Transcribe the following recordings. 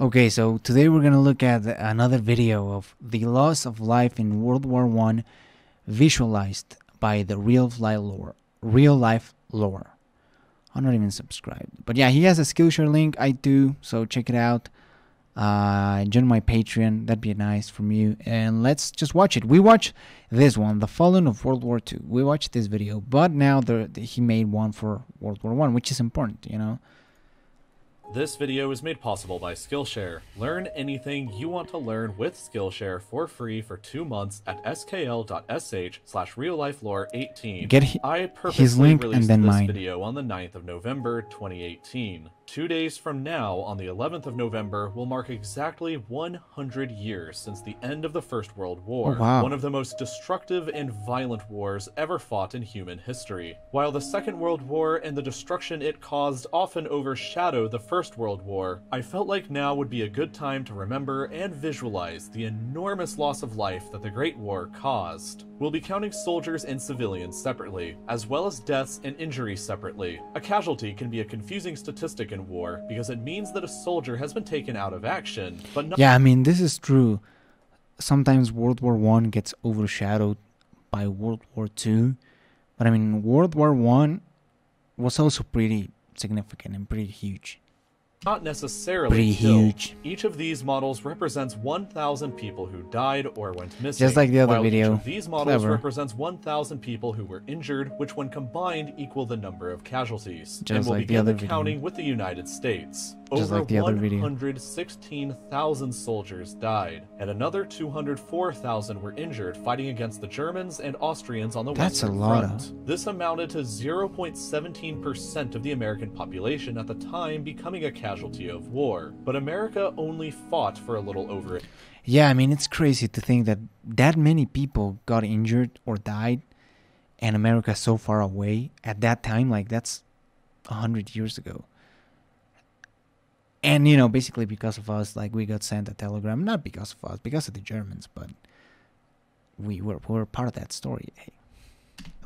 Okay, so today we're gonna look at another video of the loss of life in World War One, visualized by the real life lore. I'm not even subscribed, but yeah, he has a Skillshare link. I do, so check it out. Join my Patreon. That'd be nice from you. And let's just watch it. We watched this one, the Fallen of World War Two. We watched this video, but now he made one for World War One, which is important, you know. This video is made possible by Skillshare. Learn anything you want to learn with Skillshare for free for 2 months at skl.sh/reallifelore18. Get his link and then this mine. Video on the 9th of November 2018. 2 days from now, on the 11th of November, will mark exactly 100 years since the end of the First World War, Oh, wow. one of the most destructive and violent wars ever fought in human history. While the Second World War and the destruction it caused often overshadow the First World War, I felt like now would be a good time to remember and visualize the enormous loss of life that the Great War caused. We'll be counting soldiers and civilians separately, as well as deaths and injuries separately. A casualty can be a confusing statistic in war because it means that a soldier has been taken out of action, but not— Yeah, I mean, this is true. Sometimes World War One gets overshadowed by World War Two, but I mean, World War One was also pretty significant and pretty huge. not necessarily Pretty killed. huge. Each of these models represents 1,000 people who died or went missing. Just like the other while video. Each of these models Clever. represents 1,000 people who were injured, which when combined equal the number of casualties. Just and we'll like the begin other the video. counting with the United States. Just Over like the other video. 116,000 soldiers died, and another 204,000 were injured fighting against the Germans and Austrians on the That's a Western lot Front. This amounted to 0.17% of the American population at the time becoming a casualty of war. But America only fought for a little over it. Yeah, I mean, it's crazy to think that that many people got injured or died, and America is so far away at that time. Like, that's 100 years ago. And, you know, basically because of us, like, we got sent a telegram. Not because of us, because of the Germans, but we were part of that story, at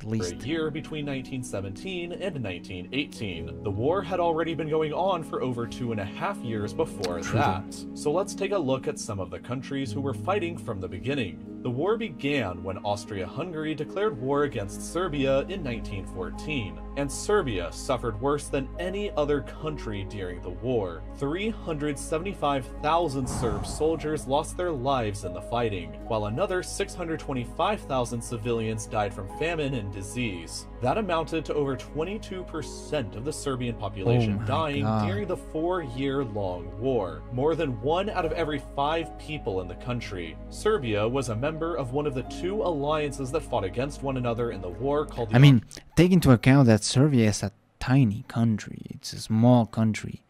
For least. a year between 1917 and 1918. The war had already been going on for over 2.5 years before True. that. So let's take a look at some of the countries who were fighting from the beginning. The war began when Austria-Hungary declared war against Serbia in 1914, and Serbia suffered worse than any other country during the war. 375,000 Serb soldiers lost their lives in the fighting, while another 625,000 civilians died from famine and disease. That amounted to over 22% of the Serbian population Oh my dying God. during the 4-year-long war. More than 1 out of every 5 people in the country. Serbia was a member of one of the 2 alliances that fought against one another in the war called the I mean, take into account that Serbia is a tiny country. It's a small country.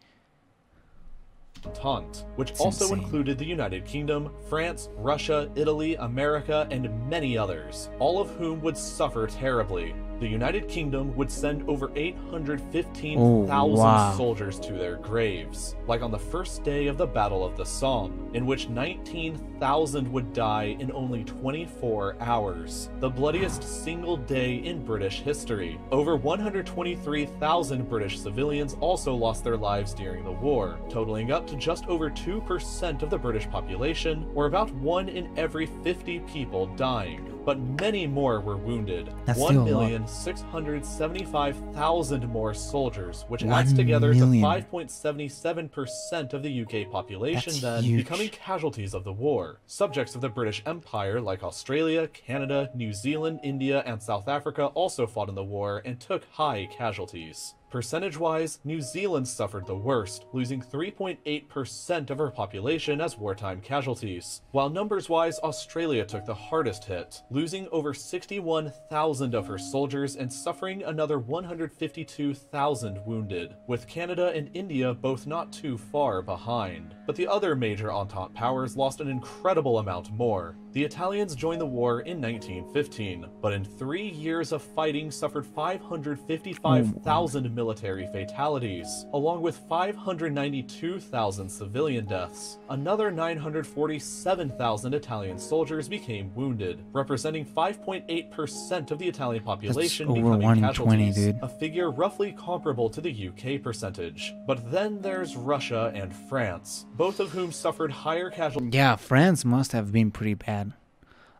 Entente, which It's also insane. included the United Kingdom, France, Russia, Italy, America, and many others, all of whom would suffer terribly. The United Kingdom would send over 815,000 Oh, wow. soldiers to their graves, like on the first day of the Battle of the Somme, in which 19,000 would die in only 24 hours, the bloodiest single day in British history. Over 123,000 British civilians also lost their lives during the war, totaling up to just over 2% of the British population, or about 1 in every 50 people dying. But many more were wounded. That's still a lot. 1,675,000 more soldiers, which 1 adds together million. to 5.77% of the UK population That's then, huge. becoming casualties of the war. Subjects of the British Empire like Australia, Canada, New Zealand, India, and South Africa also fought in the war and took high casualties. Percentage-wise, New Zealand suffered the worst, losing 3.8% of her population as wartime casualties, while numbers-wise Australia took the hardest hit, losing over 61,000 of her soldiers and suffering another 152,000 wounded, with Canada and India both not too far behind. But the other major Entente powers lost an incredible amount more. The Italians joined the war in 1915, but in 3 years of fighting suffered 555,000 military fatalities, along with 592,000 civilian deaths. Another 947,000 Italian soldiers became wounded, representing 5.8% of the Italian population That's over becoming 1 in 20, casualties, dude. a figure roughly comparable to the UK percentage. But then there's Russia and France, both of whom suffered higher casualties. Yeah, France must have been pretty bad.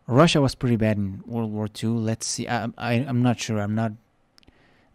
Russia was pretty bad in World War II. Let's see. I'm not sure. I'm not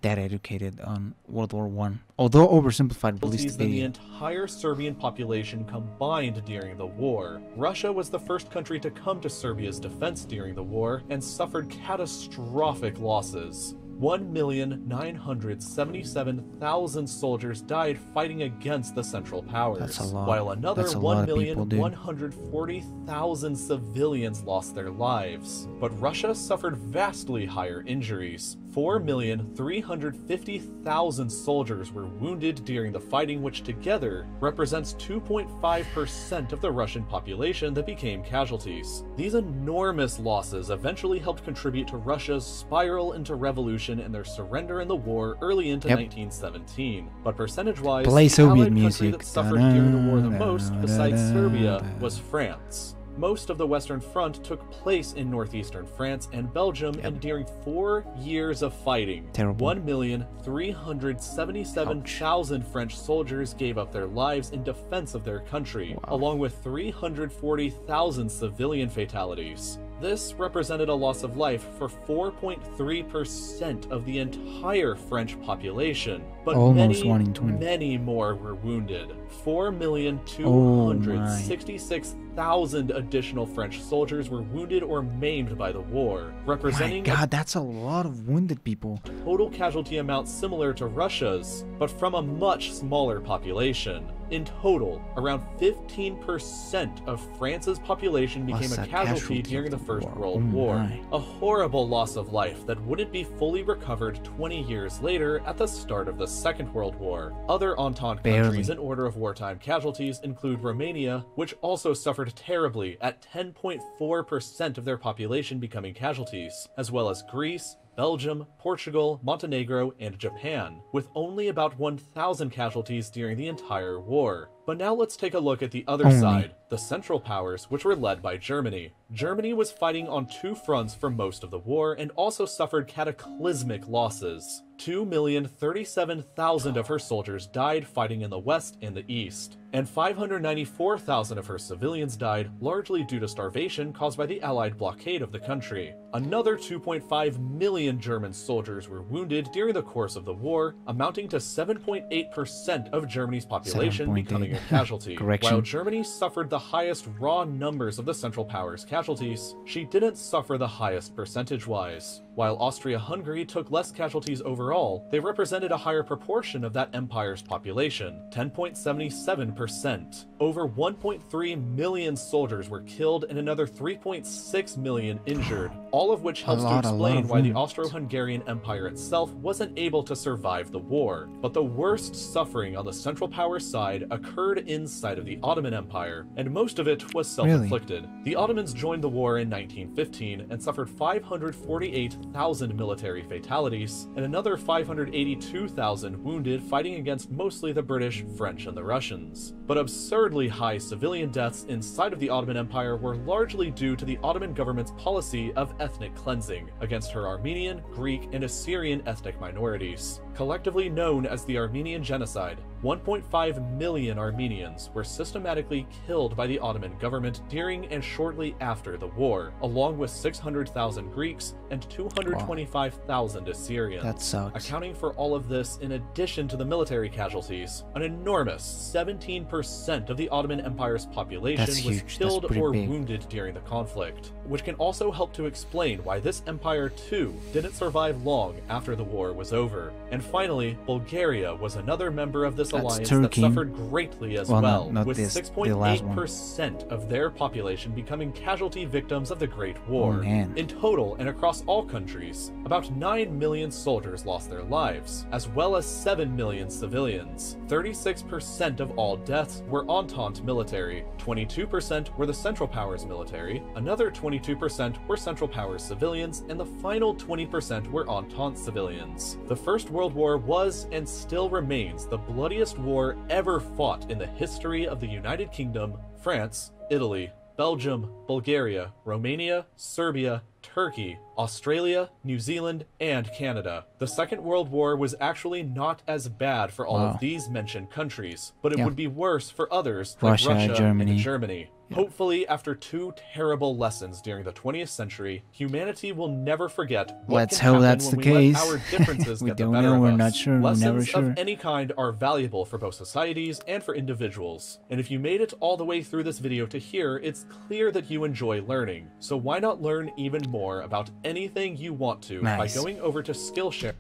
that educated on World War One. Although oversimplified, released than the entire Serbian population combined during the war. Russia was the first country to come to Serbia's defense during the war and suffered catastrophic losses. 1,977,000 soldiers died fighting against the Central Powers, That's a lot. while another That's a lot of people, dude. 1,140,000 civilians lost their lives. But Russia suffered vastly higher injuries. 4,350,000 soldiers were wounded during the fighting, which together represents 2.5% of the Russian population that became casualties. These enormous losses eventually helped contribute to Russia's spiral into revolution and their surrender in the war early into 1917. But percentage-wise, Play the Soviet Allied music. country that suffered during the war the most, besides Serbia, was France. Most of the Western Front took place in northeastern France and Belgium, and during 4 years of fighting, 1,377,000 French soldiers gave up their lives in defense of their country, along with 340,000 civilian fatalities. This represented a loss of life for 4.3% of the entire French population, but almost 1 in 20. many more were wounded. 4,266,000 additional French soldiers were wounded or maimed by the war, representing my God, that's a lot of wounded people. total casualty amount similar to Russia's, but from a much smaller population. In total, around 15% of France's population became a casualty during the First World War. A horrible loss of life that wouldn't be fully recovered 20 years later at the start of the Second World War. Other Entente countries in order of wartime casualties include Romania, which also suffered terribly at 10.4% of their population becoming casualties, as well as Greece, Belgium, Portugal, Montenegro, and Japan, with only about 1,000 casualties during the entire war. But now let's take a look at the other side, the Central Powers, which were led by Germany. Germany was fighting on 2 fronts for most of the war and also suffered cataclysmic losses. 2,037,000 of her soldiers died fighting in the west and the east, and 594,000 of her civilians died largely due to starvation caused by the Allied blockade of the country. Another 2.5 million German soldiers were wounded during the course of the war, amounting to 7.8% of Germany's population becoming a casualty. While Germany suffered the highest raw numbers of the Central Powers casualties, she didn't suffer the highest percentage-wise. While Austria-Hungary took less casualties overall, they represented a higher proportion of that empire's population, 10.77%. Over 1.3 million soldiers were killed and another 3.6 million injured, all of which helps to explain why the Austro-Hungarian Empire itself wasn't able to survive the war. But the worst suffering on the Central Power side occurred inside of the Ottoman Empire, and most of it was self-inflicted. The Ottomans joined the war in 1915 and suffered 548,000 military fatalities, and another 582,000 wounded fighting against mostly the British, French, and the Russians. But absurdly high civilian deaths inside of the Ottoman Empire were largely due to the Ottoman government's policy of ethnic cleansing against her Armenian, Greek, and Assyrian ethnic minorities. Collectively known as the Armenian Genocide, 1.5 million Armenians were systematically killed by the Ottoman government during and shortly after the war, along with 600,000 Greeks and 225,000 Assyrians. That sucks. Accounting for all of this in addition to the military casualties, an enormous 17% of the Ottoman Empire's population was killed or wounded during the conflict, which can also help to explain why this empire too didn't survive long after the war was over. And finally, Bulgaria was another member of this alliance that suffered greatly as well, with 6.8% of their population becoming casualty victims of the Great War. In total, and across all countries, about 9 million soldiers lost their lives, as well as 7 million civilians. 36% of all deaths were Entente military, 22% were the Central Powers military, another 22% were Central Powers civilians, and the final 20% were Entente civilians. The First World War was and still remains the bloodiest war ever fought in the history of the United Kingdom, France, Italy, Belgium, Bulgaria, Romania, Serbia, Turkey, Australia, New Zealand, and Canada. The Second World War was actually not as bad for all of these mentioned countries, but it would be worse for others like Russia and Germany. Hopefully, after 2 terrible lessons during the 20th century, humanity will never forget what can happen when we let our differences get the better of us. Not sure. Lessons of any kind are valuable for both societies and for individuals. And if you made it all the way through this video to here, it's clear that you enjoy learning. So why not learn even more about anything you want to by going over to Skillshare?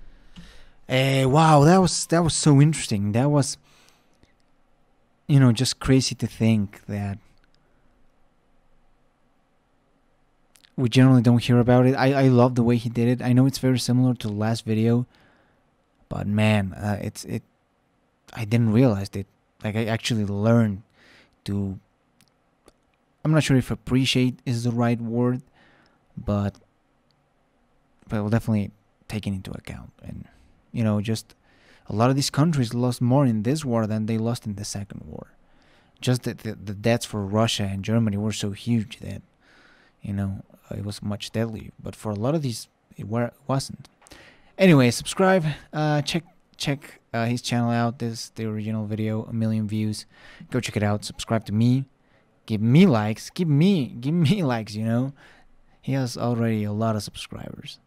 Wow, that was so interesting. That was, you know, just crazy to think that we generally don't hear about it. I love the way he did it. I know it's very similar to the last video, but man, I didn't realize it. Like, I actually learned to, I'm not sure if appreciate is the right word, but we'll definitely take it into account. And, you know, just a lot of these countries lost more in this war than they lost in the Second War. Just the deaths for Russia and Germany were so huge that, you know, it was much deadly. But for a lot of these, it wasn't. Anyway, subscribe. Check his channel out. This is the original video, 1 million views. Go check it out. Subscribe to me. Give me likes. Give me likes. You know, he has already a lot of subscribers.